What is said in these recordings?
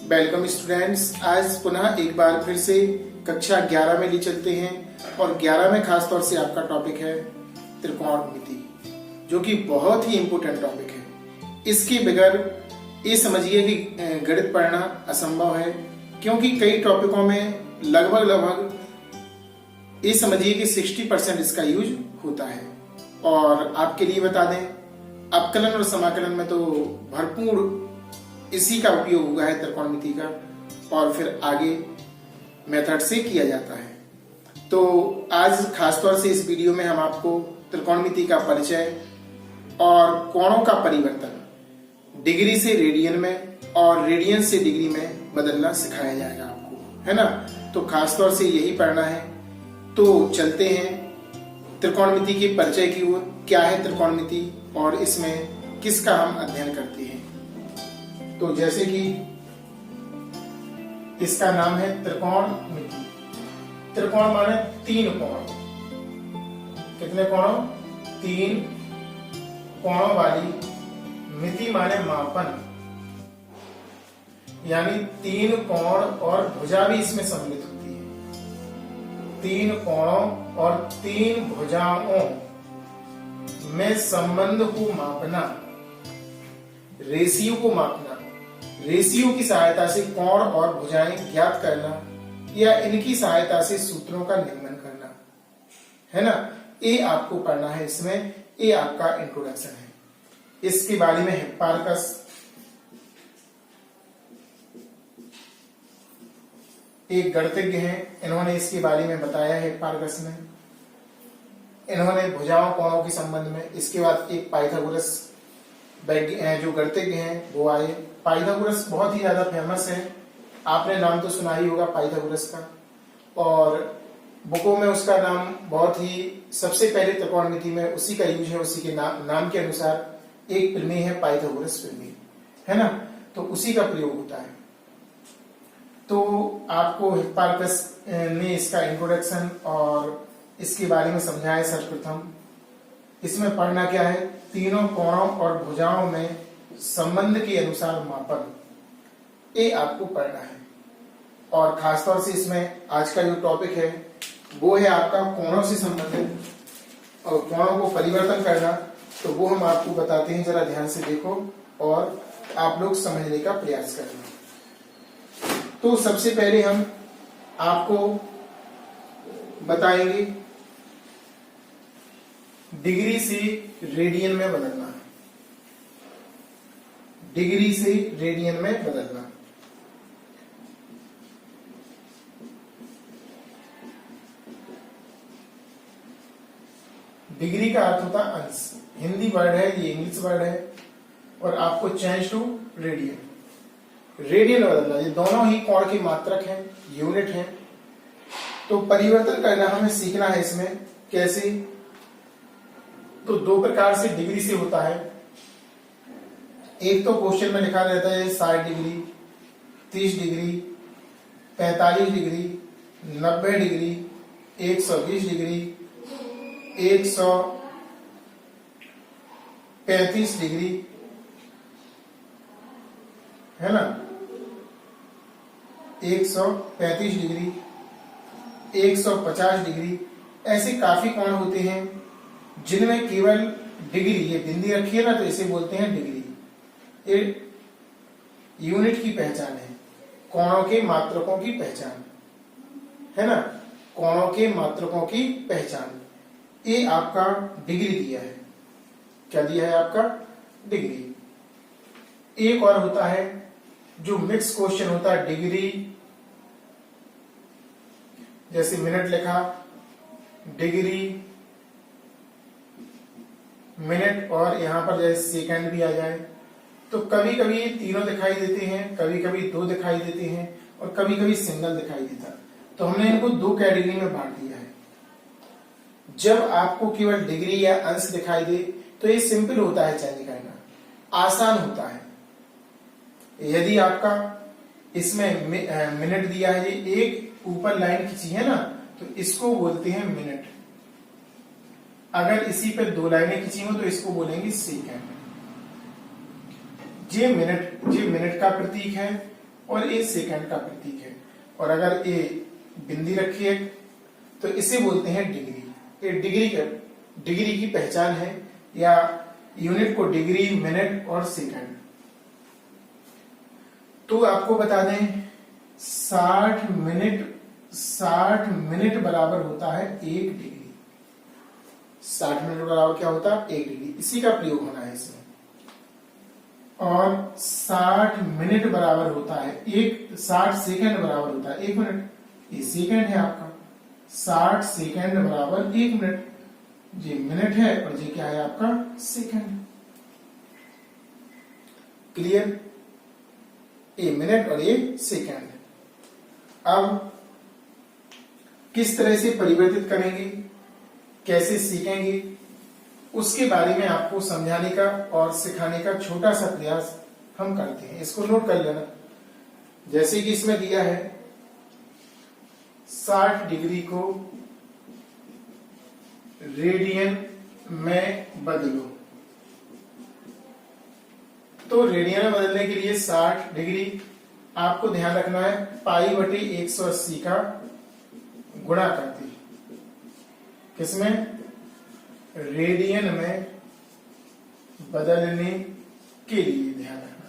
Welcome students. आज पुनः एक बार फिर से कक्षा 11 में ले चलते हैं और 11 में खास तौर से आपका टॉपिक है त्रिकोणमिति, जो कि बहुत ही इम्पोर्टेंट टॉपिक है। इसके बगैर ये समझिए कि गणित पढ़ना असंभव है, क्योंकि कई टॉपिकों में लगभग ये समझिए कि 60% इसका यूज होता है। और आपके लिए बता दें, अवकलन और समाकलन में तो भरपूर इसी का उपयोग हुआ है त्रिकोणमिति का, और फिर आगे मेथड से किया जाता है। तो आज खासतौर से इस वीडियो में हम आपको त्रिकोणमिति का परिचय और कोणों का परिवर्तन डिग्री से रेडियन में और रेडियन से डिग्री में बदलना सिखाया जाएगा आपको, है ना। तो खासतौर से यही पढ़ना है। तो चलते हैं त्रिकोणमिति के परिचय की ओर। क्या है त्रिकोणमिति और इसमें किसका हम अध्ययन करते हैं। तो जैसे कि इसका नाम है त्रिकोणमिति। त्रिकोण माने तीन कोण। कितने कोणों? तीन कोणों वाली। मिति माने मापन, यानी तीन कोण और भुजा भी इसमें सम्मिलित होती है। तीन कोणों और तीन भुजाओं में संबंध को मापना, रेशियो को मापना, रेशियो की सहायता से कोण और भुजाएं ज्ञात करना या इनकी सहायता से सूत्रों का निगमन करना, है ना। ये आपको पढ़ना है इसमें। ये आपका इंट्रोडक्शन है। इसके बारे में हिप्पारकस एक गणितज्ञ हैं, इन्होंने इसके बारे में बताया है। हिप्पारकस ने इन्होंने भुजाओं कोणों के संबंध में। इसके बाद एक पाइथागोरस जो गणितज्ञ हैं वो आए। पाइथागोरस बहुत ही ज्यादा फेमस है, आपने नाम तो सुना ही होगा पाइथागोरस का। और बुकों में उसका नाम बहुत ही सबसे पहले त्रिकोणमिति में उसी का यूज है। उसी के नाम के अनुसार एक प्रमेय है पाइथागोरस प्रमेय, है ना। तो उसी का प्रयोग होता है। तो आपको हिप्पारकस ने इसका इंट्रोडक्शन और इसके बारे में समझाया सर्वप्रथम। इसमें पढ़ना क्या है? तीनों कोणों और भुजाओं में संबंध के अनुसार मापन, ये आपको पढ़ना है। और खासतौर से इसमें आज का जो टॉपिक है वो है आपका कोणों से संबंधित और कोणों को परिवर्तन करना। तो वो हम आपको बताते हैं, जरा ध्यान से देखो और आप लोग समझने का प्रयास करना। तो सबसे पहले हम आपको बताएंगे डिग्री से रेडियन में बदलना। डिग्री से रेडियन में बदलना। डिग्री का अर्थ होता है अंश। हिंदी वर्ड है, ये इंग्लिश वर्ड है। और आपको चेंज टू रेडियन, रेडियन बदलना। ये दोनों ही कोण की मात्रक हैं, यूनिट हैं। तो परिवर्तन करना हमें सीखना है इसमें। कैसे? तो दो प्रकार से डिग्री से होता है। एक तो क्वेश्चन में लिखा रहता है 60 degree, 30 degree, 45 degree, 90 degree, 120 degree, 135 degree, है ना, 135 डिग्री, 150 डिग्री। ऐसे काफी कोण होते हैं जिनमें केवल डिग्री, ये बिंदी रखी है ना, तो इसे बोलते हैं डिग्री। ये यूनिट की पहचान है, कोणों के मात्रकों की पहचान, है ना, कोणों के मात्रकों की पहचान। ये आपका डिग्री दिया है। क्या दिया है आपका? डिग्री। एक और होता है जो मिक्स क्वेश्चन होता है, डिग्री। जैसे मिनट लिखा, डिग्री मिनट, और यहां पर जैसे सेकंड भी आ जाए। तो कभी कभी तीनों दिखाई देते हैं, कभी कभी दो दिखाई देते हैं, और कभी कभी सिंगल दिखाई देता। तो हमने इनको दो कैटेगरी में बांट दिया है। जब आपको केवल डिग्री या अंश दिखाई दे तो ये सिंपल होता है, चेंज करना आसान होता है। यदि आपका इसमें मिनट दिया है, ये एक ऊपर लाइन खींची है ना, तो इसको बोलते हैं मिनट। अगर इसी पे दो लाइनें खींची हो तो इसको बोलेंगे सेकंड। ये मिनट का प्रतीक है, और ए सेकंड का प्रतीक है। और अगर ए बिंदी रखी है तो इसे बोलते हैं डिग्री। ये डिग्री की पहचान है, या यूनिट को डिग्री, मिनट और सेकंड। तो आपको बता दें 60 मिनट बराबर होता है 1 डिग्री। 60 मिनट बराबर क्या होता है? 1 डिग्री। इसी का प्रयोग होना है इसमें। और 60 मिनट बराबर होता है 60 सेकंड बराबर होता है 1 मिनट। ये सेकंड है आपका। 60 सेकंड बराबर 1 मिनट। ये मिनट है और ये क्या है आपका? सेकंड। क्लियर? ये मिनट और ये सेकंड। अब किस तरह से परिवर्तित करेंगे, कैसे सीखेंगे, उसके बारे में आपको समझाने का और सिखाने का छोटा सा प्रयास हम करते हैं। इसको नोट कर लेना। जैसे कि इसमें दिया है 60 डिग्री को रेडियन में बदलो। तो रेडियन में बदलने के लिए 60 डिग्री आपको ध्यान रखना है पाई बटे 180 का गुणा करते। किसमें? रेडियन में बदलने के लिए ध्यान रखना।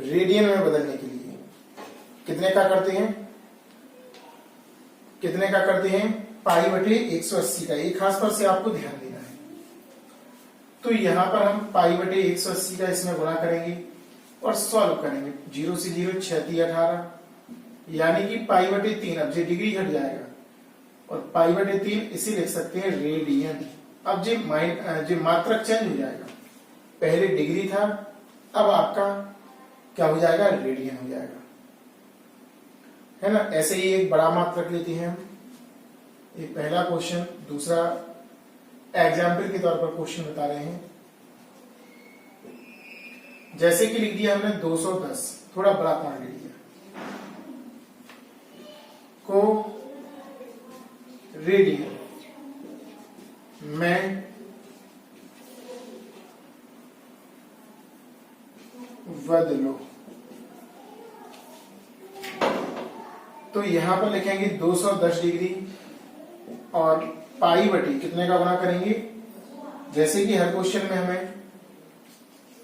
रेडियन में बदलने के लिए कितने का करते हैं? कितने का करते हैं? पाई बटे 180 का। एक खास पर से आपको ध्यान देना है। तो यहां पर हम पाई बटे 180 का इसमें गुणा करेंगे और सॉल्व करेंगे। 0 से 0 6 3 18, यानी कि पाई बटे 3। अब ये डिग्री घट जाएगा और पाई बटे 3 इसे लिख सकते हैं रेडियन। अब जो मात्रक चेंज हो जाएगा। पहले डिग्री था, अब आपका क्या हो जाएगा? रेडियन हो जाएगा, है ना। ऐसे ही एक बड़ा मात्रक लेते हैं हम। ये पहला क्वेश्चन, दूसरा एग्जाम्पल के तौर पर क्वेश्चन बता रहे हैं। जैसे कि लिख दिया हमने 210, थोड़ा बड़ा पॉइंट ले लिया, को रेडियन में बदलो। तो यहां पर लिखेंगे 210 डिग्री और पाई बटे कितने का गुणा करेंगे? जैसे कि हर क्वेश्चन में हमें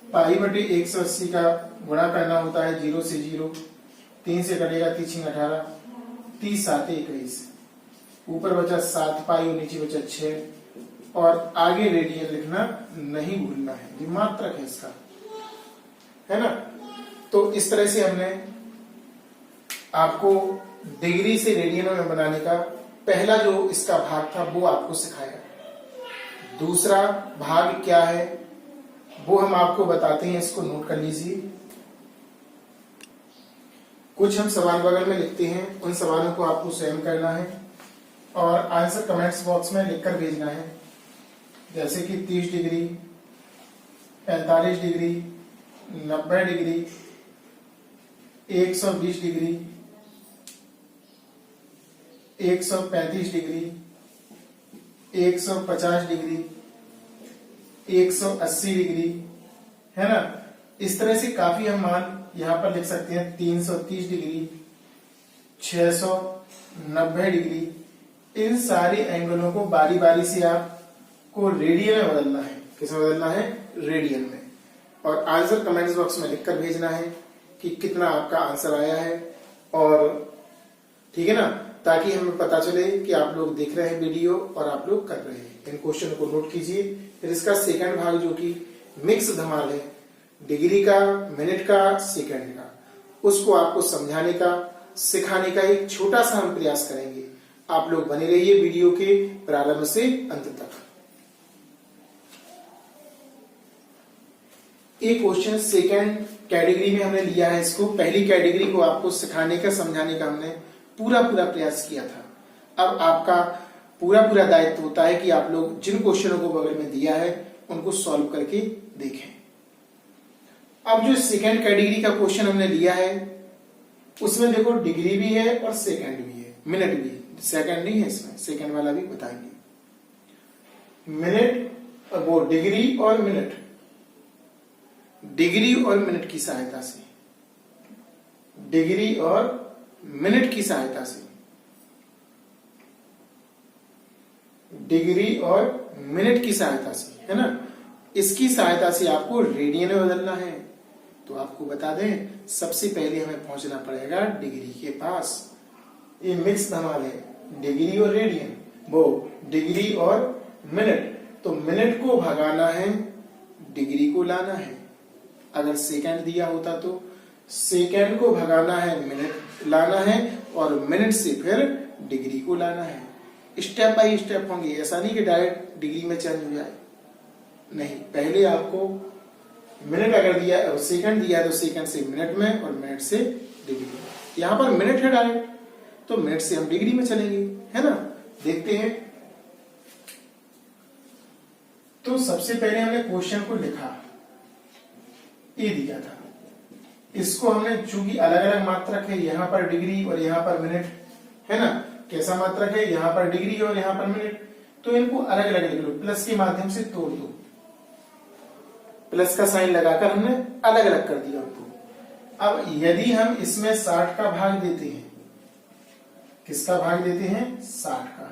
पाई बटे 180 का गुणा करना होता है। 0 से 0, 3 से कटेगा 3 6 18, 30 7 21, ऊपर बचा 7 पाई और नीचे बचा 6। और आगे रेडियन लिखना नहीं भूलना है, ये मात्रक है इसका, है ना। तो इस तरह से हमने आपको डिग्री से रेडियन में बनाने का पहला जो इसका भाग था वो आपको सिखाया। दूसरा भाग क्या है वो हम आपको बताते हैं, इसको नोट कर लीजिए। कुछ हम सवाल बगल में लिखते हैं, उन सवालों को आपको स्वयं करना है और आंसर कमेंट्स बॉक्स में लिखकर भेजना है। जैसे कि 30 degree, 45 degree, 90 degree, 120 degree, 135 degree, 150 degree, 180 degree, है ना। इस तरह से काफी हम मान यहां पर लिख सकते हैं। 330 डिग्री, 690 डिग्री। इन सारे एंगलों को बारी बारी से आपको रेडियन में बदलना है। किसमें बदलना है? रेडियन में। और आंसर कमेंट्स बॉक्स में लिखकर भेजना है कि कितना आपका आंसर आया है। और ठीक है ना, ताकि हमें पता चले कि आप लोग देख रहे हैं वीडियो और आप लोग कर रहे हैं। इन क्वेश्चन को नोट कीजिए। फिर इसका सेकंड भाग जो कि मिक्स धमाल है, डिग्री का, मिनट का, सेकंड का, उसको आपको समझाने का, सिखाने का एक छोटा सा हम प्रयास करेंगे। आप लोग बने रहिए वीडियो के प्रारंभ से अंत तक। एक क्वेश्चन सेकंड कैटेगरी में हमने लिया है इसको। पहली कैटेगरी को आपको सिखाने का, समझाने का हमने पूरा प्रयास किया था। अब आपका पूरा दायित्व होता है कि आप लोग जिन क्वेश्चनों को बगल में दिया है उनको सॉल्व करके देखें। अब जो सेकंड कैटेगरी का क्वेश्चन हमने लिया है उसमें देखो डिग्री भी है और सेकंड भी है, मिनट भी है। सेकंड नहीं है इसमें, सेकंड वाला भी बताएंगे। मिनट, वो डिग्री और मिनट डिग्री और मिनट की सहायता से, डिग्री और मिनट की सहायता से, डिग्री और मिनट की सहायता से, है ना, इसकी सहायता से आपको रेडियन में बदलना है। तो आपको बता दें, सबसे पहले हमें पहुंचना पड़ेगा डिग्री के पास। ये मिक्स धमाल है, डिग्री और रेडियन, वो डिग्री और मिनट। तो मिनट को भगाना है, डिग्री को लाना है। अगर सेकंड दिया होता तो सेकंड को भगाना है, मिनट लाना है, और मिनट से फिर डिग्री को लाना है। स्टेप बाय स्टेप होंगे, ऐसा नहीं कि डायरेक्ट डिग्री में चेंज हो जाए, नहीं। पहले आपको मिनट अगर दिया, सेकंड दिया तो सेकंड से मिनट में और मिनट से डिग्री में। यहां पर मिनट है डायरेक्ट, तो मिनट से हम डिग्री में चलेंगे, है ना। देखते हैं। तो सबसे पहले हमने क्वेश्चन को लिखा, ये दिया था, इसको हमने चूंकि अलग अलग मात्रक है, यहां पर डिग्री और यहां पर मिनट, है ना। कैसा मात्रक है, यहां पर डिग्री और यहां पर मिनट, तो इनको अलग अलग लिख लो, प्लस के माध्यम से तोड़ दो। प्लस का साइन लगाकर हमने अलग अलग कर दिया उनको। अब यदि हम इसमें 60 का भाग देते हैं, किसका भाग देते हैं, 60 का,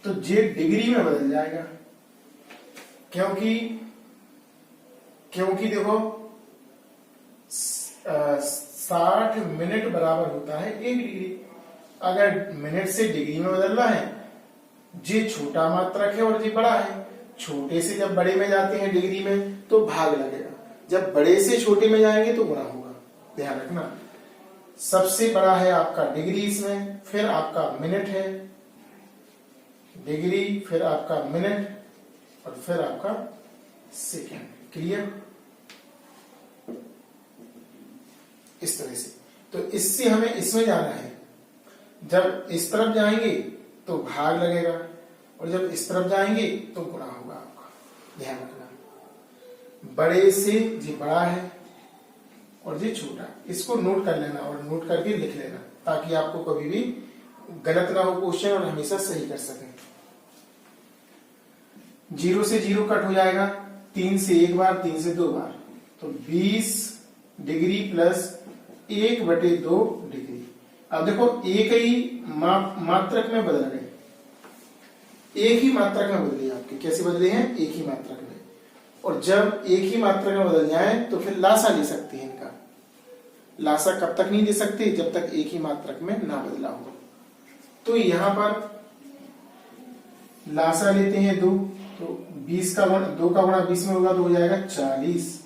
तो जे डिग्री में बदल जाएगा, क्योंकि देखो 60 मिनट बराबर होता है 1 डिग्री। अगर मिनट से डिग्री में बदलना है, जे छोटा मात्रक है और जे बड़ा है, छोटे से जब बड़े में जाते हैं डिग्री में तो भाग लगेगा, जब बड़े से छोटे में जाएंगे तो गुणा होगा, ध्यान रखना। सबसे बड़ा है आपका डिग्री इसमें, फिर आपका मिनट है, डिग्री फिर आपका मिनट और फिर आपका सेकेंड। क्लियर? इस तरह से। तो इससे हमें इसमें जाना है, जब इस तरफ जाएंगे तो भाग लगेगा और जब इस तरफ जाएंगे तो गुणा होगा आपका, ध्यान रखना। बड़े से जी बड़ा है और जी छोटा, इसको नोट कर लेना और नोट करके लिख लेना, ताकि आपको कभी भी गलत ना हो क्वेश्चन और हमेशा सही कर सकें। 0 से 0 कट हो जाएगा, 3 से 1 बार, 3 से 2 बार, तो 20 डिग्री प्लस 1/2 डिग्री। अब देखो एक ही मात्रक में बदल गए, एक ही मात्रक में बदले आपके, कैसे बदले हैं, एक ही मात्रक में। और जब एक ही मात्रक में बदल जाए तो फिर लासा ले सकते हैं इनका। लासा कब तक नहीं ले सकते, जब तक एक ही मात्रक में ना बदला हो। तो यहां पर लासा लेते हैं 2, तो 20 का गुणा 2 का गुणा 20 में होगा तो हो जाएगा 40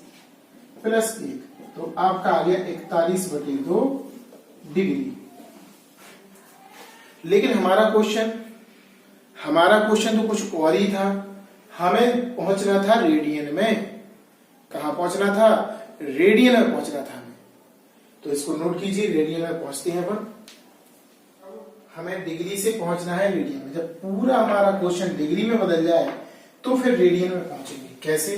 प्लस 1, तो आपका आ गया 41/2 डिग्री। लेकिन हमारा क्वेश्चन तो कुछ और ही था, हमें पहुंचना था रेडियन में। कहां पहुंचना था, रेडियन में पहुंचना था हमें। तो इसको नोट कीजिए, रेडियन में पहुंचते हैं अपन। हमें डिग्री से पहुंचना है रेडियन में। जब पूरा हमारा क्वेश्चन डिग्री में बदल जाए तो फिर रेडियन में पहुंचेंगे। कैसे,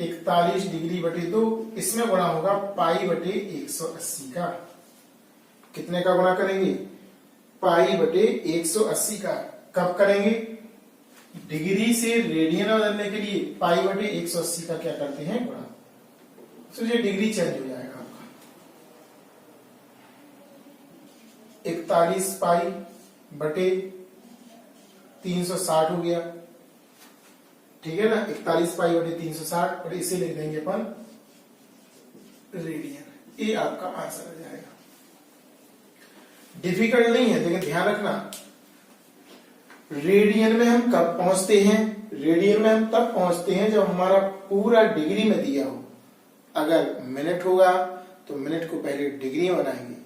41 डिग्री/2, इसमें गुणा होगा π/180 का। कितने का गुणा करेंगे, π/180 का। कब करेंगे, डिग्री से रेडियन में बदलने के लिए π/180 का क्या करते हैं, गुणा। तो ये डिग्री चेंज हो जाएगा आपका, 41 π/360 हो गया, ठीक है ना। 41 π/360 और इसे ले देंगे अपन रेडियन। ये आपका आंसर आ जाएगा। डिफिकल्ट नहीं है, लेकिन ध्यान रखना, रेडियन में हम कब पहुंचते हैं, रेडियन में हम तब पहुंचते हैं जब हमारा पूरा डिग्री में दिया हो। अगर मिनट होगा तो मिनट को पहले डिग्री में बनाएंगे,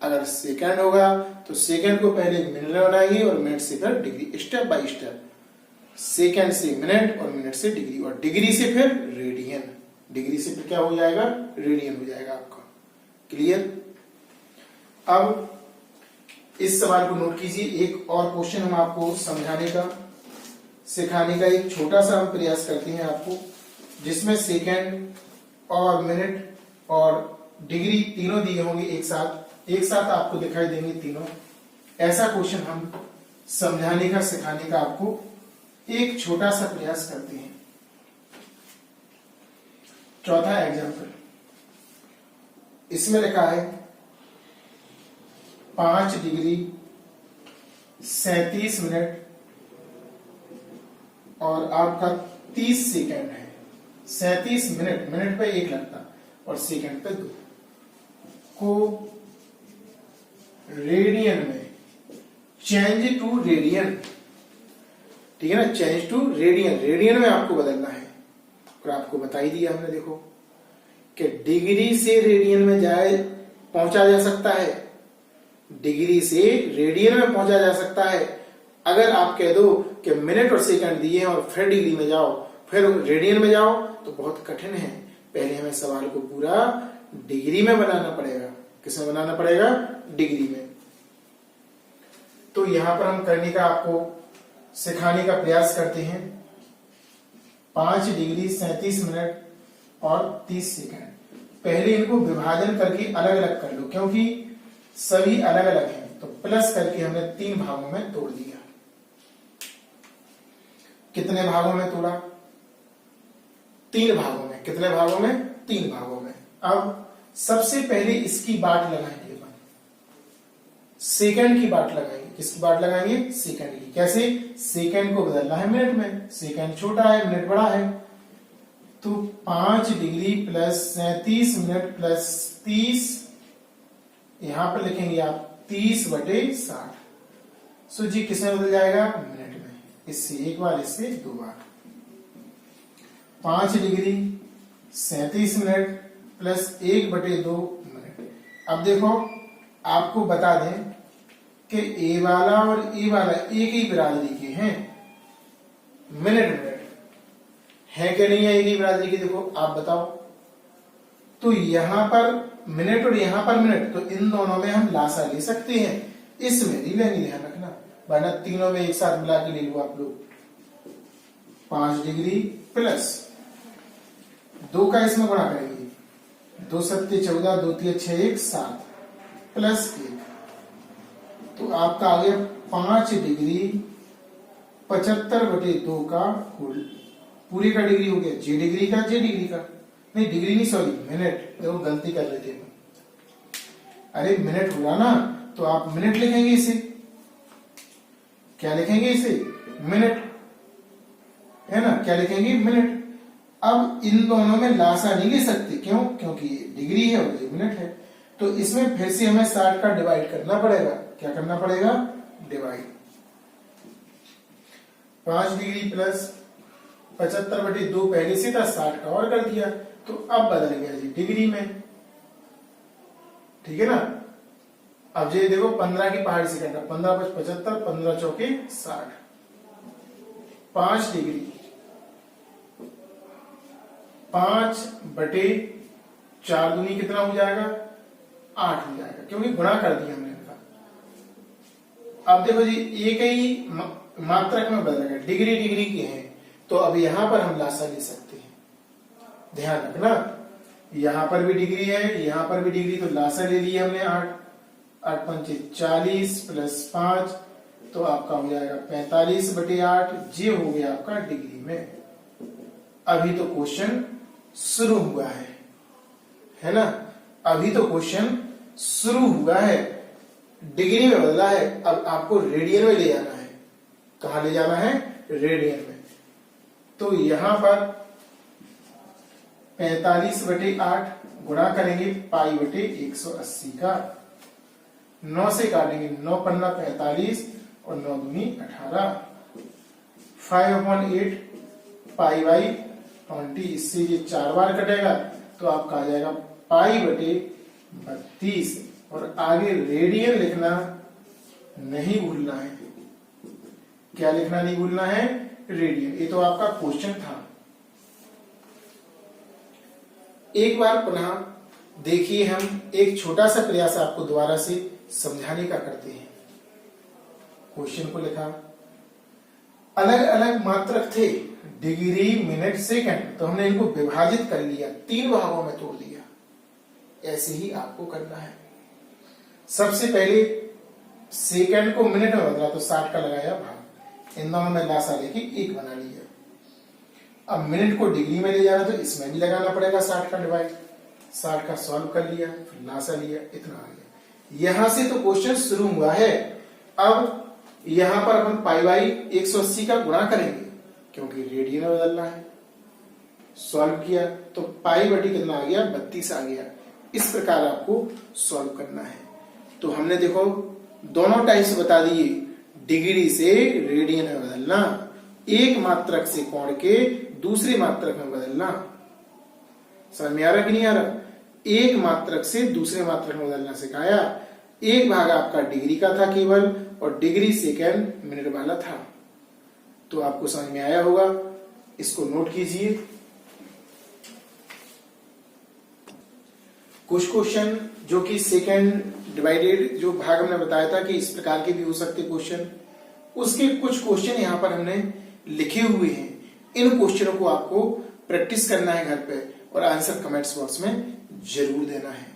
अगर सेकंड होगा तो सेकंड को पहले मिनट में बनाएंगे और मिनट से फिर degree, step by step. Second से मिनट और मिनट से डिग्री और डिग्री से फिर रेडियन, डिग्री से फिर क्या हो जाएगा, रेडियन हो जाएगा आपका। क्लियर? अब इस सवाल को नोट कीजिए। एक और क्वेश्चन हम आपको समझाने का, सिखाने का एक छोटा सा हम प्रयास करते हैं आपको, जिसमें सेकंड और मिनट और डिग्री तीनों दिए होंगे एक साथ आपको दिखाई देंगे तीनों। ऐसा क्वेश्चन हम समझाने का, सिखाने का आपको एक छोटा सा प्रयास करते हैं। चौथा एग्जाम्पल, इसमें लिखा है 5 डिग्री 37 मिनट और आपका 30 सेकंड है। 37 मिनट, मिनट पे 1 लगता और सेकंड पे 2 को रेडियन में चेंज टू रेडियन, ठीक है ना, चेंज टू रेडियन, रेडियन में आपको बदलना है। और आपको बता ही दिया हमने, देखो कि डिग्री से रेडियन में पहुंचा जा सकता है, डिग्री से रेडियन में पहुंचा जा सकता है। अगर आप कह दो कि मिनट और सेकंड दिए हैं और फिर डिग्री में जाओ, फिर रेडियन में जाओ, तो बहुत कठिन है। पहले हमें सवाल को पूरा डिग्री में बनाना पड़ेगा। किसमें बनाना पड़ेगा? डिग्री में। तो यहां पर हम करने का, आपको सिखाने का प्रयास करते हैं। 5 डिग्री 37 मिनट और 30 सेकंड। पहले इनको विभाजन करके अलग अलग कर लो, क्योंकि सभी अलग अलग हैं। तो प्लस करके हमने 3 भागों में तोड़ दिया। कितने भागों में तोड़ा? 3 भागों में। कितने भागों में? 3 भागों में। अब सबसे पहले इसकी बाट लगाएंगे अपन, सेकंड की बाट लगाएंगे। किसकी बाट लगाएंगे? सेकंड की। कैसे? सेकंड को बदलना है मिनट में, सेकंड छोटा है, मिनट बड़ा है। तो 5 डिग्री प्लस 37 मिनट प्लस 30, यहां पर लिखेंगे आप 30/60। सो जी किसमें बदल जाएगा? मिनट में। इससे एक बार, इससे 2 बार। 5 डिग्री 37 मिनट प्लस 1/2 मिनट। अब देखो, आपको बता दें कि ए वाला और ए वाला एक ही बिरादरी के हैं। मिनट मिनट है कि नहीं है एक ही बिरादरी के? देखो आप बताओ। तो यहां पर मिनट और यहां पर मिनट, तो इन दोनों में हम लासा ले सकते हैं, इसमें नहीं लेंगे, ध्यान रखना, वरना तीनों में एक साथ मिला के ले लो आप लोग। 5 डिग्री प्लस 2 का इसमें गुणा करेंगे, 2 सत्ते 14, 2 तिया 6, 1 7 प्लस 1, तो आपका आ गया 5 डिग्री 75/2 का होल। पूरे का डिग्री हो गया, जे डिग्री का, जे डिग्री का, नहीं डिग्री नहीं, सॉरी मिनट। देखो गलती कर रहे थे, अरे मिनट हुआ ना, तो आप मिनट लिखेंगे इसे। क्या लिखेंगे इसे? मिनट, है ना, क्या लिखेंगे? मिनट। अब इन दोनों में लासा नहीं ले सकते, क्यों? क्योंकि ये डिग्री है और ये मिनट है। तो इसमें फिर से हमें 60 का डिवाइड करना पड़ेगा। क्या करना पड़ेगा? डिवाइड। 5 डिग्री प्लस 75/2 पहले से था, 60 का और कर दिया, तो अब बदल गया जी डिग्री में, ठीक है ना। अब ये देखो 15 की पहाड़ी सेकंड, 15 × 5 = 75, 15 × 4 = 60। 5 डिग्री 5/4 दूनी कितना हो जाएगा? 8 हो जाएगा, क्योंकि गुणा कर दिया हमने इनका। अब देखो जी, एक ही मात्रक में बदल गया, डिग्री डिग्री की है, तो अब यहां पर हम लासा ले सकते हैं। ध्यान रखना, यहां पर भी डिग्री है, यहां पर भी डिग्री, तो लासा ले लिया हमने 8, 8 × 5 = 40 प्लस 5, तो आपका हो जाएगा 45/8। ये हो गया आपका डिग्री में। अभी तो क्वेश्चन शुरू हुआ है ना, अभी तो क्वेश्चन शुरू हुआ है, डिग्री में बदला है। अब आपको रेडियन में ले जाना है। कहां ले जाना है? रेडियन में। तो यहां पर 45/8 गुणा करेंगे π/180 का, 9 से काटेंगे, 9 × 5 = 45 और 9 दूनी 18, 5/8 π/20। इससे ये 4 बार कटेगा, तो आपका आ जाएगा π/32। और आगे रेडियन लिखना नहीं भूलना है। क्या लिखना नहीं भूलना है? रेडियन। ये तो आपका क्वेश्चन था। एक बार पुनः देखिए, हम एक छोटा सा प्रयास आपको दोबारा से समझाने का करते हैं। क्वेश्चन को लिखा, अलग अलग मात्रक थे, डिग्री मिनट सेकंड, तो हमने इनको विभाजित कर लिया, 3 भागों में तोड़ दिया। ऐसे ही आपको करना है। सबसे पहले सेकंड को मिनट में बदला, तो 60 का लगाया भाग, इन दोनों में लासा लेके 1 बना लिया। अब मिनट को डिग्री में ले जाना तो इसमें भी लगाना पड़ेगा 60 का डिवाइड। 60 का सॉल्व कर लिया, फिर लासा लिया, इतना आ गया। यहां से तो क्वेश्चन शुरू हुआ है। अब यहां पर अपन पाई बाई 180 का गुणा करेंगे क्योंकि रेडियन में बदलना है। सॉल्व किया तो पाई बटी कितना आ गया, 32 आ गया। इस प्रकार आपको सॉल्व करना है। तो हमने देखो दोनों टाइप्स बता दिए, डिग्री से रेडियन में बदलना, एक मात्रक से कोण के दूसरे मात्रक में बदलना। समझ में आ रहा कि नहीं आ रहा? एक मात्रक से दूसरे मात्रक में बदलना सिखाया। एक भाग आपका डिग्री का था केवल, और डिग्री सेकेंड मिनट वाला था। तो आपको समझ में आया होगा, इसको नोट कीजिए। कुछ क्वेश्चन जो कि सेकेंड डिवाइडेड जो भाग हमने बताया था कि इस प्रकार के भी हो सकते क्वेश्चन, उसके कुछ क्वेश्चन यहां पर हमने लिखे हुए हैं। इन क्वेश्चनों को आपको प्रैक्टिस करना है घर पे और आंसर कमेंट्स बॉक्स में जरूर देना है।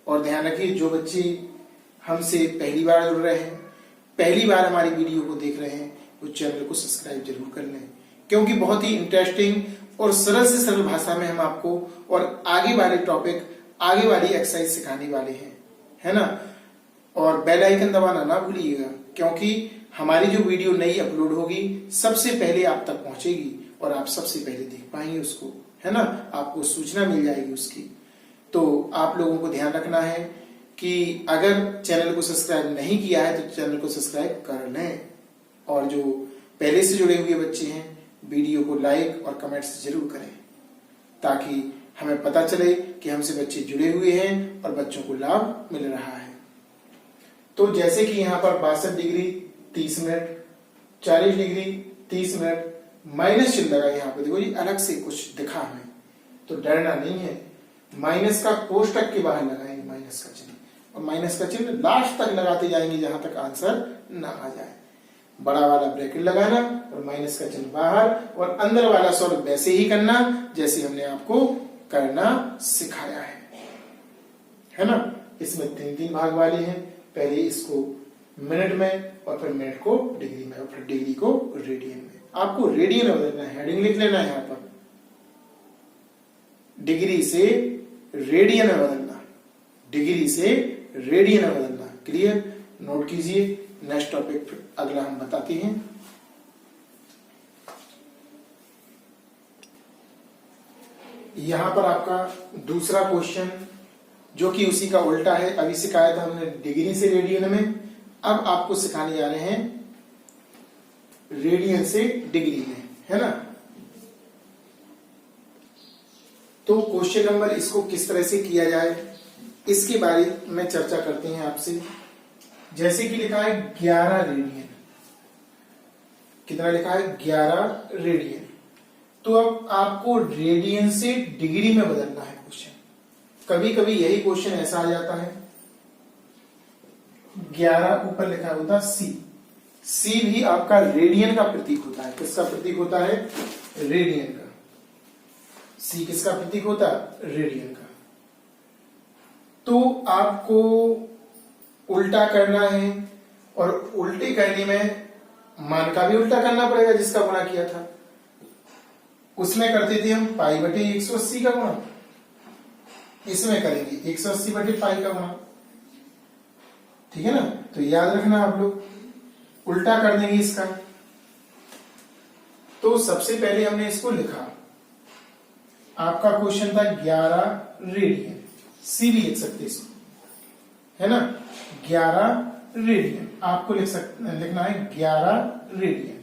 और ध्यान रखिए, जो बच्चे हमसे पहली बार जुड़ रहे हैं, पहली बार हमारी वीडियो को देख रहे हैं, वो चैनल को सब्सक्राइब जरूर कर लें, क्योंकि बहुत ही इंटरेस्टिंग और सरल से सरल भाषा में हम आपको और आगे वाले टॉपिक, आगे वाली एक्सरसाइज सिखाने वाले हैं, है ना। और बेल आइकन दबाना ना भूलिएगा, क्योंकि हमारी जो वीडियो नई अपलोड होगी सबसे पहले आप तक पहुंचेगी और आप सबसे पहले देख पाएंगे उसको, है ना। आपको सूचना मिल जाएगी उसकी। तो आप लोगों को ध्यान रखना है कि अगर चैनल को सब्सक्राइब नहीं किया है तो चैनल को सब्सक्राइब कर लें, और जो पहले से जुड़े हुए बच्चे हैं वीडियो को लाइक और कमेंट्स जरूर करें, ताकि हमें पता चले कि हमसे बच्चे जुड़े हुए हैं और बच्चों को लाभ मिल रहा है। तो जैसे कि यहाँ पर 62 degree 30 minute, 40 degree 30 minute, minus चिन्ह लगा यहाँ पे, देखो ये अलग से कुछ दिखा हमें, तो डरना नहीं है। माइनस का कोष्टक के बाहर लगाएंगे माइनस का चिन्ह, और माइनस का चिन्ह लास्ट तक लगाते जाएंगे जहां तक आंसर ना आ जाए। बड़ा वाला ब्रैकेट लगाना और माइनस का चिन्ह बाहर, और अंदर वाला सॉल्व वैसे ही करना जैसे हमने आपको करना सिखाया है ना। इसमें 3-3 भाग वाले हैं, पहले इसको मिनट में, और फिर मिनट को डिग्री में, और फिर डिग्री को रेडियन में। आपको रेडियन में बदलना है, हेडिंग लिख लेना है यहाँ पर, डिग्री से रेडियन में बदलना, डिग्री से रेडियन में बदलना। क्लियर? नोट कीजिए। नेक्स्ट टॉपिक अगला हम बताते हैं। यहां पर आपका दूसरा क्वेश्चन जो कि उसी का उल्टा है, अभी सिखाया था हमने डिग्री से रेडियन में, अब आपको सिखाने जा रहे हैं रेडियन से डिग्री में, है ना। तो क्वेश्चन नंबर इसको किस तरह से किया जाए इसके बारे में चर्चा करते हैं आपसे। जैसे कि लिखा है 11 रेडियन, कितना लिखा है 11 रेडियन, तो अब आपको रेडियन से डिग्री में बदलना है क्वेश्चन। कभी कभी यही क्वेश्चन ऐसा आ जाता है, 11 ऊपर लिखा होता सी, सी भी आपका रेडियन का प्रतीक होता है। किसका प्रतीक होता है? रेडियन का। सी किसका प्रतीक होता है? रेडियन का। तो आपको उल्टा करना है, और उल्टे करने में मान का भी उल्टा करना पड़ेगा जिसका गुणा किया था। उसमें करते थे हम पाई बटे 180 का गुणा, इसमें करेंगे 180 बटे पाई का गुणा, ठीक है ना। तो याद रखना आप लोग, उल्टा कर देंगे इसका। तो सबसे पहले हमने इसको लिखा, आपका क्वेश्चन था 11 रेडियन, सी भी लिख सकते इसको, है ना। 11 रेडियन आपको लिखना है 11 रेडियन।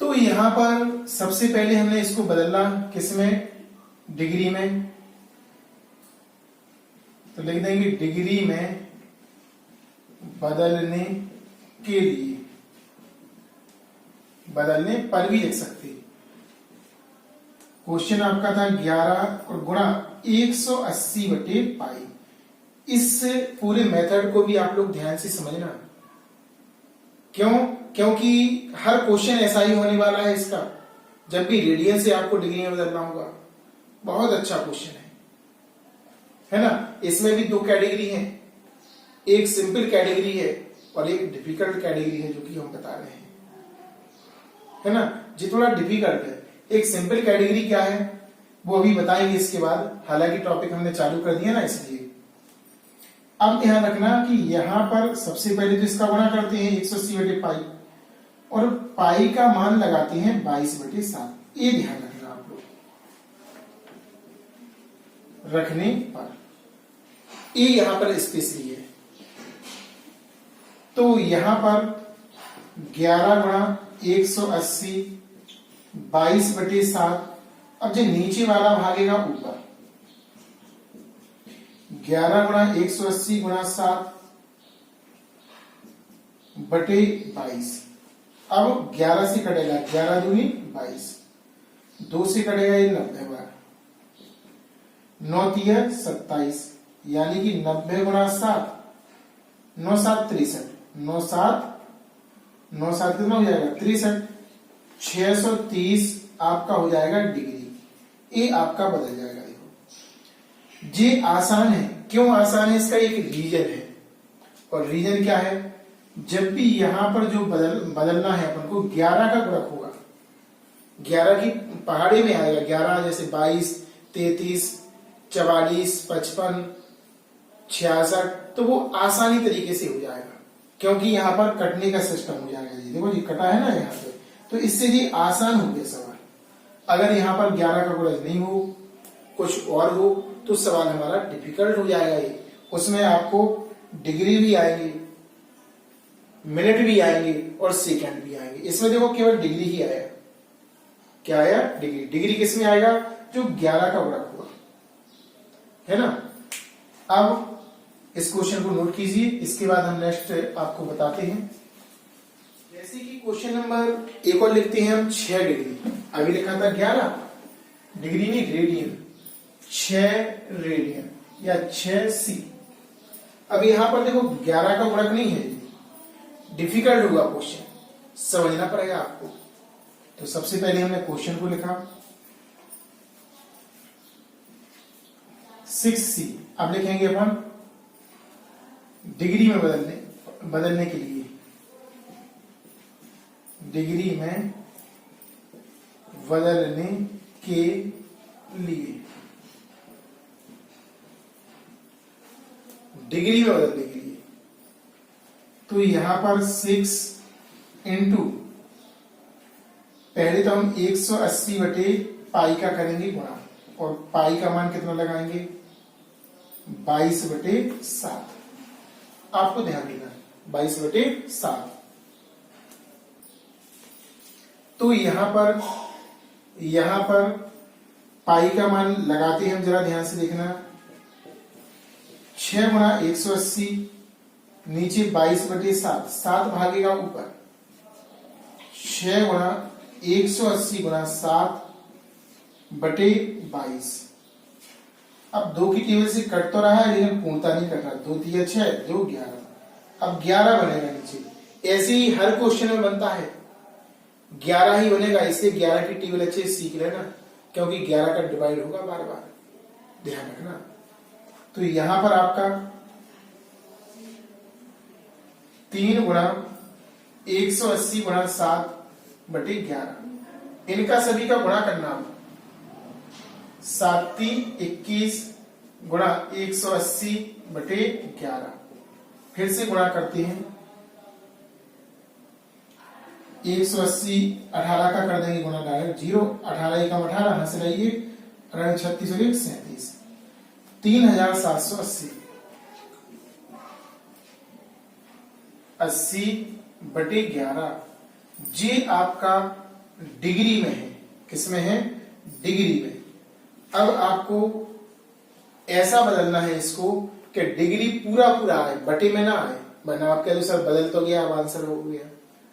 तो यहां पर सबसे पहले हमने इसको बदलना किसमें? डिग्री में। तो लिख देंगे डिग्री में बदलने के लिए, बदलने पर भी लिख सकते। क्वेश्चन आपका था 11 और गुणा 180 बटे पाई। इस पूरे मेथड को भी आप लोग ध्यान से समझना। क्यों? क्योंकि हर क्वेश्चन ऐसा ही होने वाला है इसका, जब भी रेडियन से आपको डिग्री में बदलना होगा। बहुत अच्छा क्वेश्चन है ना। इसमें भी 2 कैटेगरी हैं, एक सिंपल कैटेगरी है और एक डिफिकल्ट कैटेगरी है, जो कि हम बता रहे हैं, है ना। ये थोड़ा डिफिकल्ट है। एक सिंपल कैटेगरी क्या है वो अभी बताएंगे इसके बाद, हालांकि टॉपिक हमने चालू कर दिया ना इसलिए। अब ध्यान रखना कि यहां पर सबसे पहले तो इसका गुणा करते हैं 180 बटे पाई, और पाई का मान लगाते हैं 22/7। ये ध्यान रखना आप लोग। रखने पर ये यहां पर स्पेशली है, तो यहां पर 11 गुणा 180 22/7। अब जो नीचे वाला भागेगा ऊपर, 11 गुणा 180 गुणा 7 बटे 22। अब 11 से कटेगा, 11 दूनी 22, 2 से कटेगा ये 90 बार, 9 तिया 27, यानी कि 90 गुणा 7, 9 7 63, 9 7 कितना हो जाएगा 63, 630 आपका हो जाएगा डिग्री। ये आपका बदल जाएगा। देखो ये आसान है, क्यों आसान है इसका एक रीजन है, और रीजन क्या है, जब भी यहां पर जो बदलना है अपन को 11 का गुणक होगा, 11 की पहाड़ी में आएगा 11, जैसे 22 33 44 55 66, तो वो आसानी तरीके से हो जाएगा, क्योंकि यहां पर कटने का सिस्टम हो जाएगा। जी देखो जी कटा है ना यहाँ पे, तो इससे जी आसान हो गया सवाल। अगर यहां पर 11 का गुणज नहीं हो, कुछ और हो, तो सवाल हमारा डिफिकल्ट हो जाएगा। ये उसमें आपको डिग्री भी आएंगे, मिनट भी आएंगे और सेकंड भी आएंगे। इसमें देखो केवल डिग्री ही आया। क्या आया? डिग्री। डिग्री किस में आएगा? जो 11 का गुणक हुआ है ना। अब इस क्वेश्चन को नोट कीजिए, इसके बाद हम नेक्स्ट आपको बताते हैं। जैसे कि क्वेश्चन नंबर एक और लिखते हैं हम 6 डिग्री। अभी लिखा था 11 डिग्री नहीं रेडियन, 6 रेडियन या 6C। अब यहां पर देखो 11 का गुणक नहीं है, डिफिकल्ट होगा क्वेश्चन, समझना पड़ेगा आपको। तो सबसे पहले हमने क्वेश्चन को लिखा 6C। अब लिखेंगे अपन डिग्री में बदलने के लिए, डिग्री में बदलने के लिए, डिग्री में बदलने के लिए, तो यहां पर 6 इंटू, पहले तो हम 180 बटे पाई का करेंगे गुणा, और पाई का मान कितना लगाएंगे 22/7। आपको ध्यान देना 22/7। तो यहां पर पाई का मान लगाते हैं हम, जरा ध्यान से देखना। 6 गुणा 180, नीचे 22/7, 7 भागेगा ऊपर, 6 गुणा 180 गुणा 7/22। अब 2 की टेबल से कट तो रहा है लेकिन पूर्णता नहीं कट रहा, 2 तिया 6, 2 11। अब 11 बनेगा नीचे, ऐसे ही हर क्वेश्चन में बनता है 11 ही बनेगा, इसलिए 11 की टेबल अच्छे से सीख लेना, क्योंकि 11 का डिवाइड होगा बार बार, ध्यान रखना। तो यहां पर आपका 3 गुणा 180 गुणा 7/11, इनका सभी का गुणा करना। 7 3 21 गुणा 180/11, फिर से गुणा करते हैं। 180 18 का कर देंगे गुणा डायरेक्ट, 0 18 एकम 18, हंस रहिए, 36 और 1 37, 3780, 80/11। ये आपका डिग्री में है, किसमें है? डिग्री में। अब आपको ऐसा बदलना है इसको कि डिग्री पूरा आए, बटे में ना आए, वरना आप कह दो सर बदल तो गया, अब आंसर हो गया,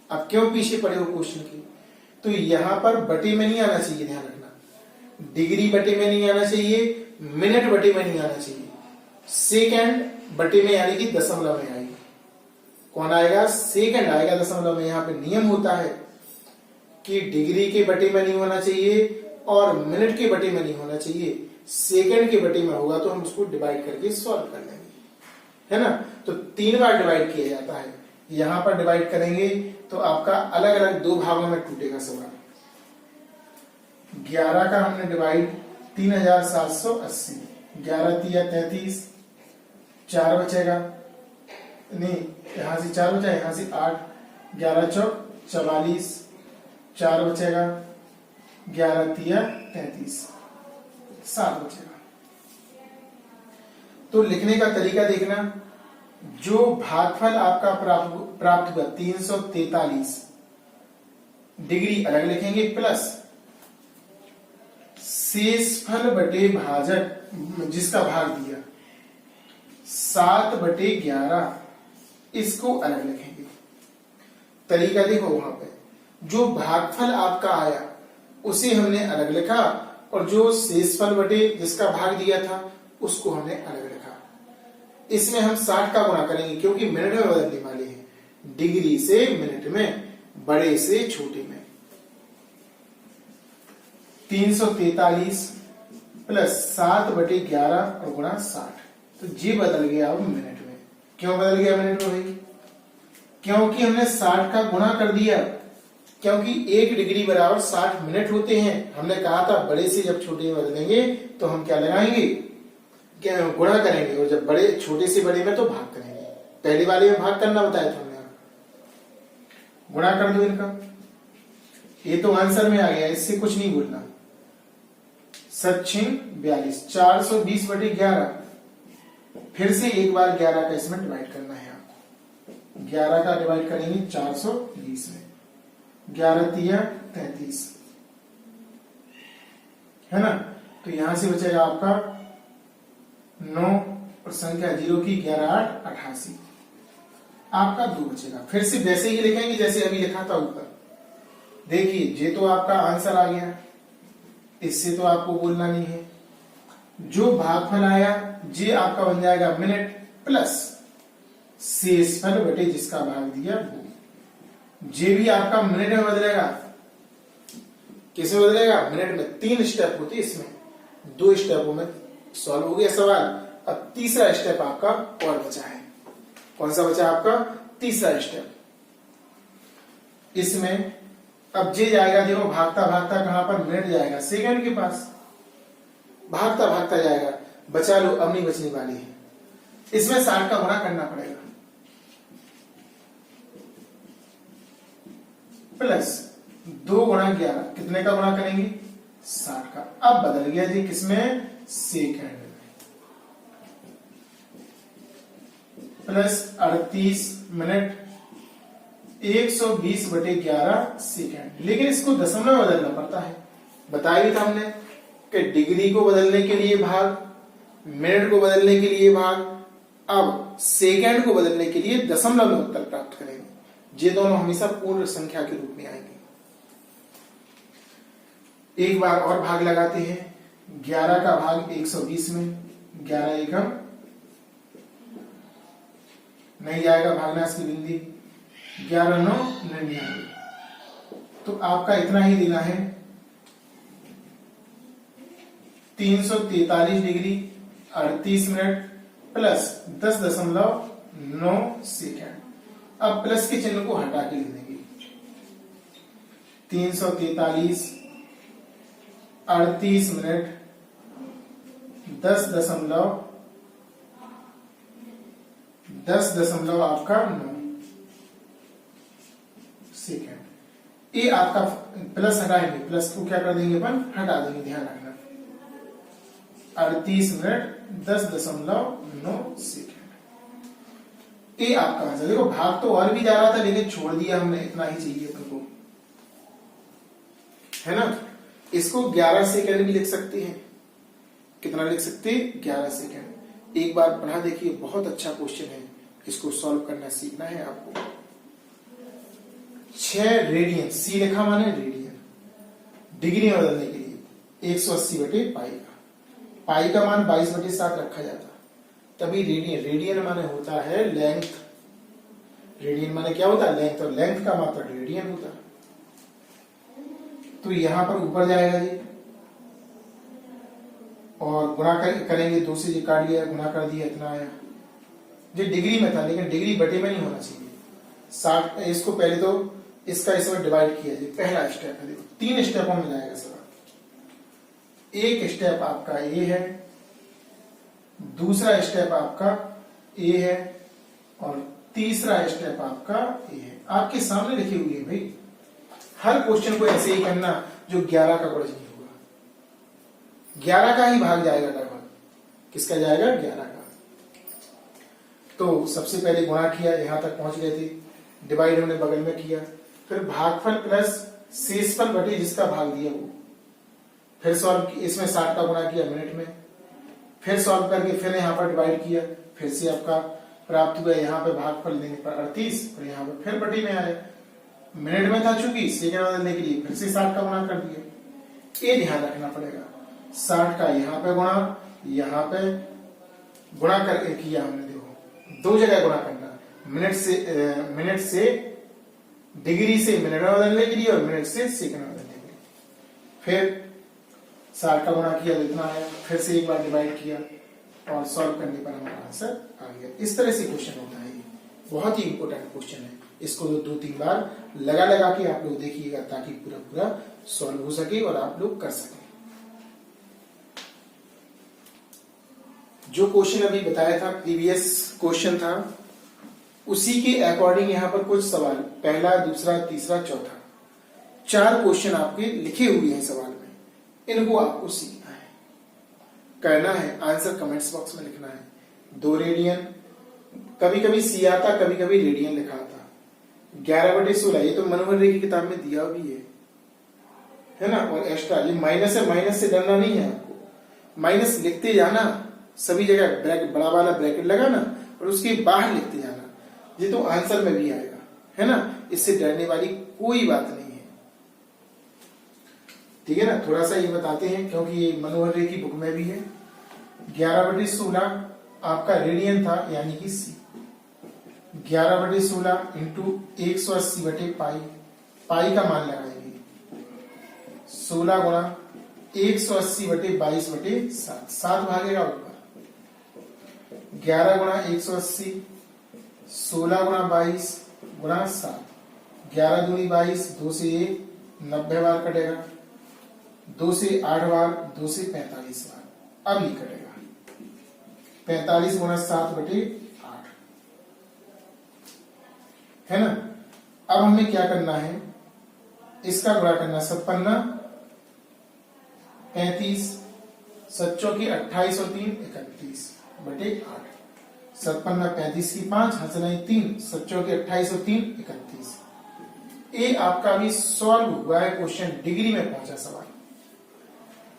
अब क्यों पीछे पड़े हो क्वेश्चन की। तो यहां पर बटे में नहीं आना चाहिए, ध्यान रखना। डिग्री बटे में नहीं आना चाहिए, मिनट बटे में नहीं आना चाहिए, सेकंड बटे में यानी कि दशमलव में आएगी। कौन आएगा? सेकंड आएगा दशमलव में। यहां पे नियम होता है कि डिग्री के बटे में नहीं होना चाहिए और मिनट के बटे में नहीं होना चाहिए, सेकंड के बटे में होगा तो हम उसको डिवाइड करके सॉल्व कर लेंगे, है ना। तो 3 बार डिवाइड किया जाता है। यहां पर डिवाइड करेंगे तो आपका अलग अलग 2 भागों में टूटेगा सवाल, 11 का हमने डिवाइड 3780, 11 तिया 33, 4 बचेगा, नहीं यहां से 4 बचा, यहां से 8, 11 चौक 44, 4 बचेगा, 11 तिया 33, 7 बचेगा। तो लिखने का तरीका देखना, जो भागफल आपका प्राप्त हुआ 343 डिग्री अलग लिखेंगे, प्लस शेषफल बटे भाजक जिसका भाग दिया 7/11 इसको अलग लिखेंगे। तरीका देखो, वहां पे जो भागफल आपका आया उसे हमने अलग लिखा और जो शेषफल बटे जिसका भाग दिया था उसको हमने अलग लिखा। इसमें हम 60 का गुणा करेंगे क्योंकि मिनट में बदलने वाले हैं, डिग्री से मिनट में, बड़े से छोटे में। 343 प्लस 7/11 और गुणा 60, तो ये बदल गया अब मिनट में। क्यों बदल गया मिनट में भाई? क्योंकि हमने 60 का गुणा कर दिया, क्योंकि 1 डिग्री बराबर 60 मिनट होते हैं। हमने कहा था बड़े से जब छोटे में बदलेंगे तो हम क्या लगाएंगे, क्या गुणा करेंगे, और जब बड़े छोटे से बड़े में तो भाग करेंगे। पहले वाले में भाग करना बताया था हमने, गुणा कर दो इनका, ये तो आंसर में आ गया, इससे कुछ नहीं बोलना। 7×42 420/11, फिर से एक बार 11 का इसमें डिवाइड करना है आपको। 11 का डिवाइड करेंगे 420 में, 11 तिया 33 है ना, तो यहां से बचेगा आपका 9 और संख्या 0 की 11 8 88, आपका 2 बचेगा। फिर से वैसे ही लिखेंगे जैसे अभी लिखा था ऊपर। देखिए ये तो आपका आंसर आ गया, इससे तो आपको बोलना नहीं है। जो भागफल आया ये आपका बन जाएगा मिनट प्लस शेषफल बटे जिसका भाग दिया वो। ये भी आपका मिनट में बदलेगा। किसमें बदलेगा? मिनट में। 3 स्टेप होते इसमें, 2 स्टेपों में सॉल्व हो गया सवाल। अब तीसरा स्टेप आपका और बचा है। कौन सा बचा आपका? तीसरा स्टेप। इसमें अब जे जाएगा, देखो भागता भागता कहां पर? मिनट जाएगा सेकंड के पास, भागता भागता जाएगा। बचा लो, अब नहीं बचने वाली है। इसमें 60 का गुणा करना पड़ेगा, प्लस 2 गुणा 11, कितने का गुणा करेंगे? 60 का। अब बदल गया जी किसमें? सेकंड में। Plus 38 minute 120/11 second. लेकिन इसको दशमलव में बदलना पड़ता है। बताया ही था हमने कि डिग्री को बदलने के लिए भाग, मिनट को बदलने के लिए भाग, अब सेकंड को बदलने के लिए दशमलव में उत्तर प्राप्त करेंगे। ये दोनों हमेशा पूर्ण संख्या के रूप में आएंगे। एक बार और भाग लगाते हैं। 11 का भाग 120 में, 11 एकम नहीं जाएगा भागना इसकी बिंदी, 11 9 99। तो आपका इतना ही देना है, 343 डिग्री 38 मिनट प्लस 10.9 सेकेंड। अब प्लस के चिन्ह को हटा के लिख देंगे। 343 38 मिनट 10 आपका 9 सेकेंड। ये आपका प्लस हटाएंगे, प्लस को क्या कर देंगे अपन? हटा देंगे, ध्यान रखना। 38 मिनट 10.9 सेकेंड। ये आपका आंसर। देखो भाग तो और भी जा रहा था लेकिन छोड़ दिया हमने, इतना ही चाहिए तुमको, है ना। इसको 11 सेकेंड भी लिख सकते हैं। कितना लिख सकते हैं? 11 सेकेंड। एक बार पढ़ा देखिए, बहुत अच्छा क्वेश्चन है, इसको सॉल्व करना सीखना है आपको। 6 रेडियन, सी लिखा माने रेडियन, डिग्री में बदलने के लिए 180/पाई का। पाई का मान 22/7 रखा जाता, तभी रेडियन। रेडियन माने होता है लेंथ। रेडियन माने क्या होता है? लेंथ। और लेंथ का मात्रक रेडियन होता है। तो यहां पर ऊपर जाएगा जी, और गुणा करेंगे 2 से, जी काट लिया, गुणा कर दिया, इतना आया। जो डिग्री में था लेकिन डिग्री बटे में नहीं होना चाहिए। 60, इसको पहले तो इसका इसमें डिवाइड किया जी, पहला स्टेप है। देखो 3 स्टेपों में जाएगा सवाल। एक स्टेप आपका ए है, दूसरा स्टेप आपका ए है और तीसरा स्टेप आपका ए है। आपके सामने लिखी हुई है भाई। हर क्वेश्चन को ऐसे ही करना जो 11 का गुणज नहीं होगा, 11 का ही भाग जाएगा लगभग। किसका जाएगा? 11 का। तो सबसे पहले गुणा किया, यहां तक पहुंच गए थे, डिवाइड हमने बगल में किया, फिर भागफल प्लस शेषफल बटे जिसका भाग दिया वो, फिर सॉल्व, इसमें 60 का गुणा किया मिनट में, फिर सॉल्व करके फिर यहाँ पर डिवाइड किया, फिर से आपका प्राप्त हुआ यहाँ पे भागफल देने पर 38 और यहाँ पे फिर बटे में आया, मिनट में था चूंकि सेकंड बदलने के लिए फिर से 60 का गुणा कर दिया। ये ध्यान रखना पड़ेगा, 60 का यहाँ पे गुणा, यहाँ पे गुणा करके किया हमने, देखो 2 जगह गुणा करना, मिनट से डिग्री से मिनट में बदलने के लिए और मिनट से सेकंड में बदलने के लिए। फिर 60 का गुणा किया तो इतना आया, फिर से एक बार डिवाइड किया और सॉल्व करने पर हमारा आंसर आ गया। इस तरह से क्वेश्चन होता है, बहुत ही इंपॉर्टेंट क्वेश्चन है। इसको 2-3 बार लगा के आप लोग देखिएगा ताकि पूरा सॉल्व हो सके और आप लोग कर सके। जो क्वेश्चन अभी बताया था, प्रीवियस क्वेश्चन था, उसी के अकॉर्डिंग यहाँ पर कुछ सवाल, पहला, दूसरा, तीसरा, चौथा, 4 क्वेश्चन आपके लिखे हुए हैं सवाल में, इनको आपको सीखना है, करना है, आंसर कमेंट्स बॉक्स में लिखना है। 2 रेडियन, कभी कभी सी आता, कभी कभी रेडियन लिखा आता, 11/16, ये तो मनोहर रे की किताब में दिया भी है ना। और एक्स्ट्रा ये माइनस है, माइनस से डरना नहीं है आपको, माइनस लिखते जाना, सभी जगह ब्रैकेट, बड़ा वाला ब्रैकेट लगाना और उसके बाहर लिखते जाना, ये तो आंसर में भी आएगा, है ना। इससे डरने वाली कोई बात नहीं है, ठीक है ना। थोड़ा सा ये बताते हैं क्योंकि ये मनोहर रे की बुक में भी है। 11/16 आपका रेडियन था, यानी कि सी, 11/16 इंटू 180/पाई, पाई का मान लगाएंगे, 16 गुणा 180/22/7, 7 भागेगा ऊपर, 11 गुणा 180, 16 गुणा 22 गुणा 7, 11 दूनी 22, 2 से 1, 90 बार कटेगा, 2 से 8 बार, 2 से 45 बार, अब ये कटेगा 45 गुणा 7/8, है ना। अब हमें क्या करना है, इसका गुणा करना, 56, 35, सच्चों की 28 और 3 31/8, 56, 35 की 5, हंसना 3, सच्चों की 28 और 3 31। ये आपका अभी सॉल्व हुआ है क्वेश्चन, डिग्री में पहुंचा सवाल।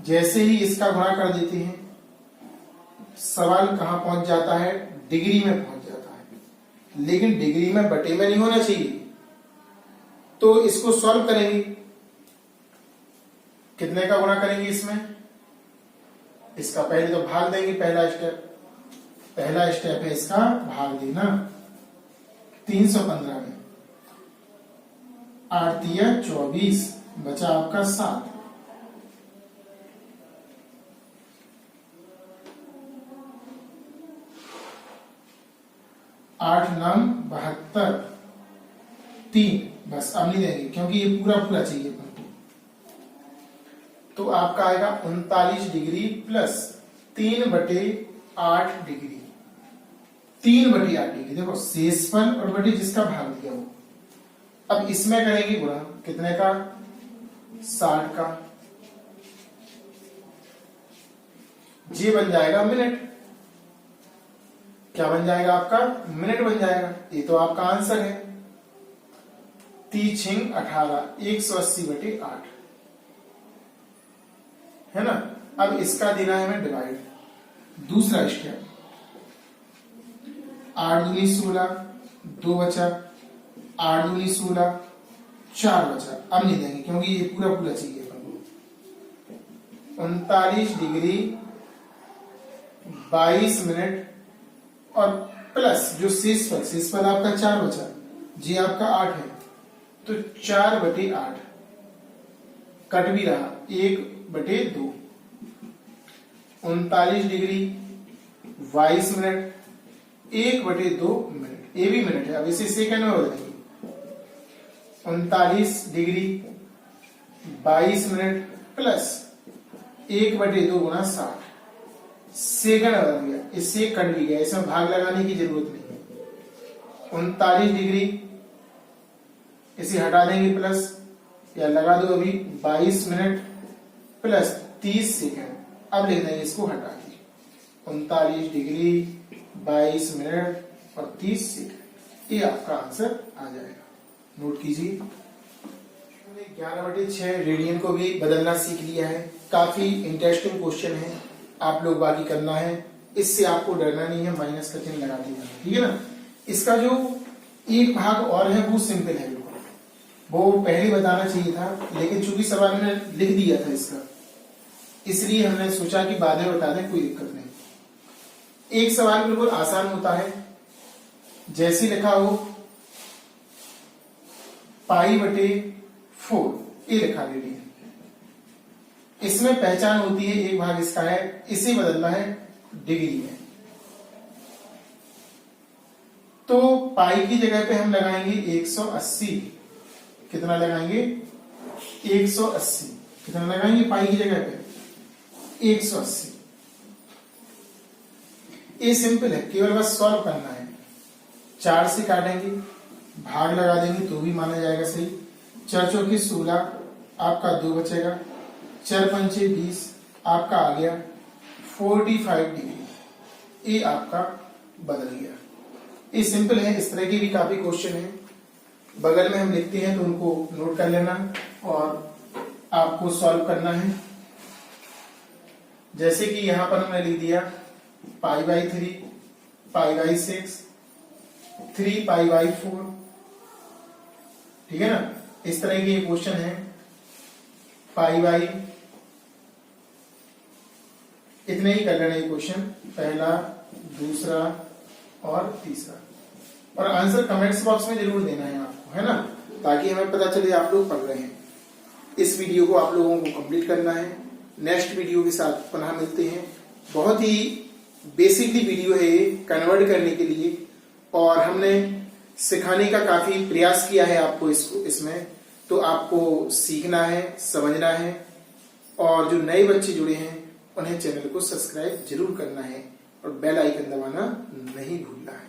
जैसे ही इसका गुणा कर देते हैं, सवाल कहां पहुंच जाता है? डिग्री में पहुंच जाता है, लेकिन डिग्री में बटे में नहीं होना चाहिए। तो इसको सॉल्व करेंगे, कितने का गुणा करेंगे इसमें? इसका पहले तो भाग देंगे, पहला स्टेप है इसका भाग देना 315 में, 8 तिया 24, बचा आपका 7, 8 9 72, 3, बस अब नहीं देंगे क्योंकि ये पूरा चाहिए अपन को। तो आपका आएगा 39 डिग्री प्लस 3/8 डिग्री, 3/8 डिग्री। देखो शेषफल और बटे जिसका भाग दिया वो। अब इसमें करेंगे गुणा, कितने का? 60 का, ये बन जाएगा मिनट। क्या बन जाएगा आपका? मिनट बन जाएगा। ये तो आपका आंसर है। 3×6 18, 180/8, है ना। अब इसका देना है हमें डिवाइड। दूसरा स्टेप, 8 दूनी 16, 2 बचा, 8 दूनी 16, 4 बचा। अब नहीं देंगे क्योंकि ये पूरा चाहिए अपन को। 39 डिग्री 22 मिनट और प्लस जो शेषफल आपका 4 बचा, जी आपका 8 है, तो 4/8 कट भी रहा, 1/2, 39 डिग्री 22 मिनट, 1/2 मिनट, ये भी मिनट है। अब इसे सेकंड में बदलेंगे, 39 डिग्री 22 मिनट प्लस 1/2 गुना 60 सेकंड बदल गया, इससे कट भी गया, इसमें भाग लगाने की जरूरत नहीं है। 39 डिग्री, इसे हटा देंगे प्लस, या लगा दो अभी 22 मिनट प्लस 30 सेकंड। अब लिख देंगे इसको हटा के 39 डिग्री 22 मिनट और 30 सेकंड, ये आपका आंसर आ जाएगा। नोट कीजिए। 11/6 रेडियन को भी बदलना सीख लिया है। काफी इंटरेस्टिंग क्वेश्चन है, आप लोग बाकी करना है, इससे आपको डरना नहीं है, माइनस का चिन्ह लगाते जाना, ठीक है ना। इसका जो एक भाग और है वो सिंपल है, वो पहले बताना चाहिए था, लेकिन चूंकि सवाल में लिख दिया था इसका, इसलिए हमने सोचा कि बाद में बता दें, कोई दिक्कत नहीं। एक सवाल बिल्कुल आसान होता है, जैसे लिखा हो π/4, ये लिखा रेडियन। इसमें पहचान होती है, एक भाग इसका है, इसे बदलना है डिग्री में। तो पाई की जगह पे हम लगाएंगे 180। कितना लगाएंगे? 180। कितना लगाएंगे पाई की जगह पे? 180। ये सिंपल है, केवल बस सॉल्व करना है। 4 से काटेंगे, भाग लगा देंगे तो भी माना जाएगा सही। 4 चौके 16, आपका 2 बचेगा। 4 पंचे 20, आपका आ गया 45 डिग्री, ये आपका बदल गया। ये सिंपल है, इस तरह के भी काफी क्वेश्चन है, बगल में हम लिखते हैं तो उनको नोट कर लेना और आपको सॉल्व करना है। जैसे कि यहां पर हमने लिख दिया π/3, π/6, 3π/4, ठीक है ना। इस तरह के क्वेश्चन है, π/, इतने ही कर लेना ये क्वेश्चन, पहला, दूसरा और तीसरा। और आंसर कमेंट्स बॉक्स में जरूर देना है आपको, है ना, ताकि हमें पता चले आप लोग पढ़ रहे हैं। इस वीडियो को आप लोगों को कंप्लीट करना है। नेक्स्ट वीडियो के साथ पुनः मिलते हैं। बहुत ही बेसिकली वीडियो है ये, कन्वर्ट करने के लिए, और हमने सिखाने का काफी प्रयास किया है आपको इसमें। तो आपको सीखना है, समझना है, और जो नए बच्चे जुड़े हैं उन्हें चैनल को सब्सक्राइब जरूर करना है और बेल आइकन दबाना नहीं भूलना है।